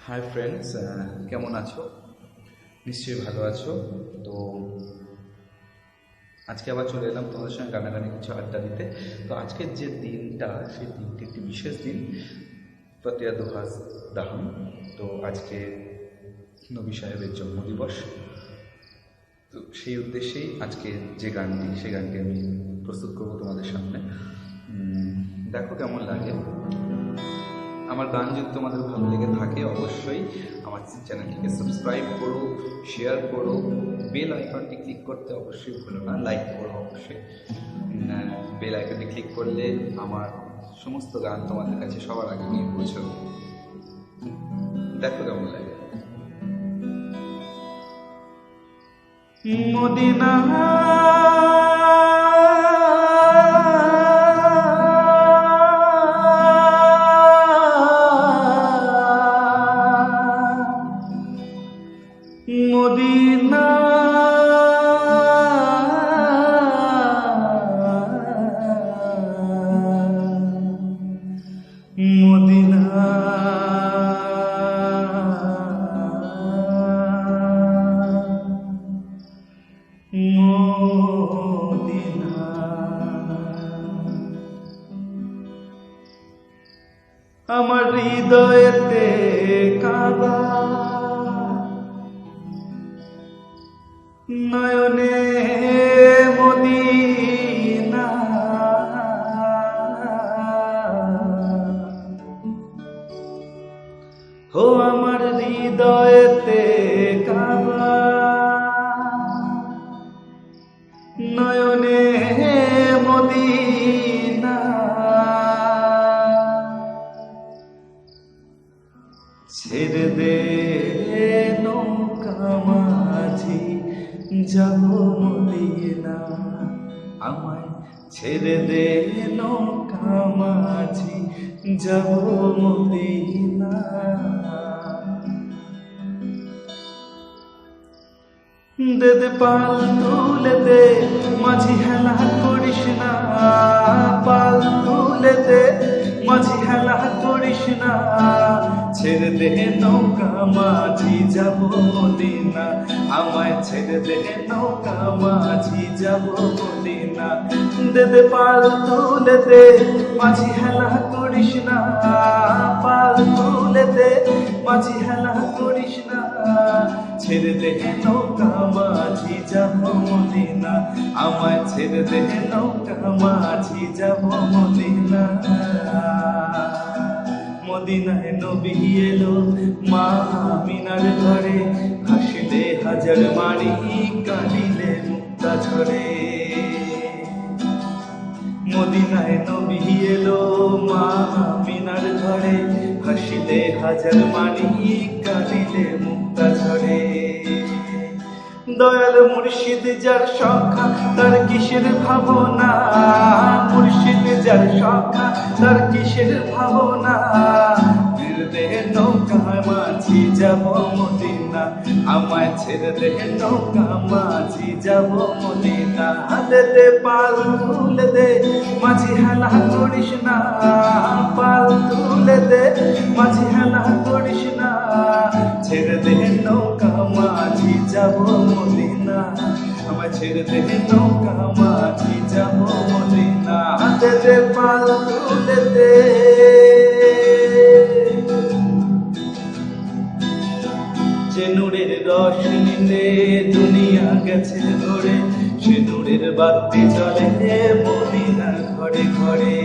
Hi friends, কেমন আছো? নিশ্চয়ই ভালো আছো। তো আজকে আবার চলে এলাম তোমাদের সঙ্গে গানাগানি কিছু আড্ডা দিতে। তো আজকের যে দিনটা, সেই দিনটি একটি বিশেষ দিন, প্রতিয়া দুহাস দাহন। তো আজকে নবী সাহেবের জন্মদিবস। তো সেই উদ্দেশ্যেই আজকে যে গানটি, সেই গানটি আমি প্রস্তুত করবো তোমাদের সামনে। দেখো কেমন লাগে। আমার গান যদি তোমাদের ভালো লেগে থাকে অবশ্যই আমার চ্যানেলটিকে সাবস্ক্রাইব করো, শেয়ার করো, বেল আইকনটি ক্লিক করতে অবশ্যই ভুলো না, লাইক করো অবশ্যই। বেল আইকনটি ক্লিক করলে আমার সমস্ত গান তোমাদের কাছে সবার আগে নিয়ে পৌঁছবে। দেখো কেমন লাগে। মদিনা মদিনা মদিনা মদিনা আমার হৃদয়েতে কাবা, নয়নে মদিনা, হো আমার হৃদয়েতে কাবা, নয়নে মদিনা। ছেড়ে দে নৌকা মাঝি, যাব মদিনা, আমায় ছেড়ে দে নৌকা মাঝি, যাব মদিনা। দে দে পাল তুলে দে মাঝি, হেলা করিস না, পাল তুলে দে মাঝি, হেলা করিস না। ছেড়ে দে নৌকা মাঝি, যাব মদিনা, আমায় ছেড়ে দে নৌকা মাঝি, যাব মদিনা। দে দে পাল তুলে দে মাঝি, হেলা করিস না, পাল তুলে দে মাঝি, হেলা করিস না। ছেড়ে দে নৌকা মাঝি, যাব মদিনা, আমায় ছেড়ে দে নৌকা মাঝি, যাব মদিনা। মদিনায় নবী এলো মা আমিনার ঘরে, হাসিলে হাজার মারি, কাঁদিলে মুক্তা ঝরে। মদিনায় নবী এলো মা আমিনার ঘরে, হাসিলে হাজার মারি, কাঁদিলে মুক্তা ঝরে। দয়াল মুর্শিদ যার সখা, তার কিসের ভাবনা, মুর্শিদ যার সখা, তার কিসের ভাবনা। ছেড়ে দে নৌকা মাঝি, যাব মদিনা, আমায় ছেড়ে দে নৌকা মাঝি, যাব মদিনা। দে দে পাল তুলে দে মাঝি, হেলা করিস না, পাল তুলে দে মাঝি, হেলা করিস না। ছেড়ে দে নৌকা মাঝি, যাব মদিনা, আমায় ছেড়ে দে নৌকা মাঝি, যাব মদিনা। দে দে পাল তুলে দে। যে নূরের রস নিতে দুনিয়া গেছে ধরে, সে নূরের বাতি জ্বলে মদিনার ঘরে ঘরে।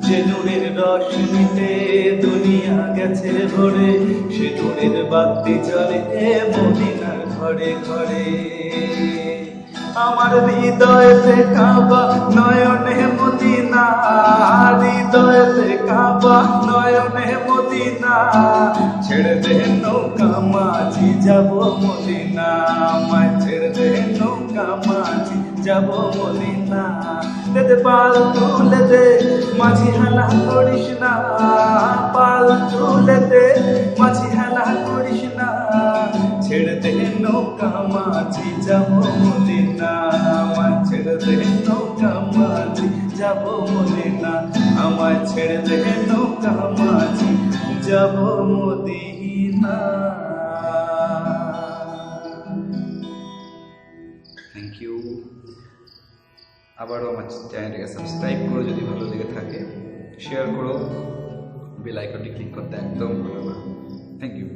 যে নূরের রস নিতে দুনিয়া গেছে ভরে, সে নূরের বাতি জ্বলে মদিনার ঘরে ঘরে। আমার হৃদয়েতে কাবা, নয়নে মদিনা, হৃদয়েতে কাবা, নয়নে মদিনা। ছেড়ে দে নৌকা মাঝি, যাব মদিনা, আমায় ছেড়ে দে নৌকা মাঝি, যাব মদিনা। দে দে পাল তুলে দে মাঝি, হেলা করিস না, পাল তুলে দে মাঝি, হেলা করিস না। ছেড়ে দে নৌকা মাঝি, যাব মদিনা, আমায় ছেড়ে দে নৌকা মাঝি, যাব মদিনা, আমায় ছেড়ে দে নৌকা মাঝি, যাব মদিনা। Thank you. আবারও আমার চ্যানেলটাকে সাবস্ক্রাইব করো যদি ভালো লেগে থাকে, শেয়ার করো, বেল আইকনটি ক্লিক করতে একদম ভুলো না। Thank you.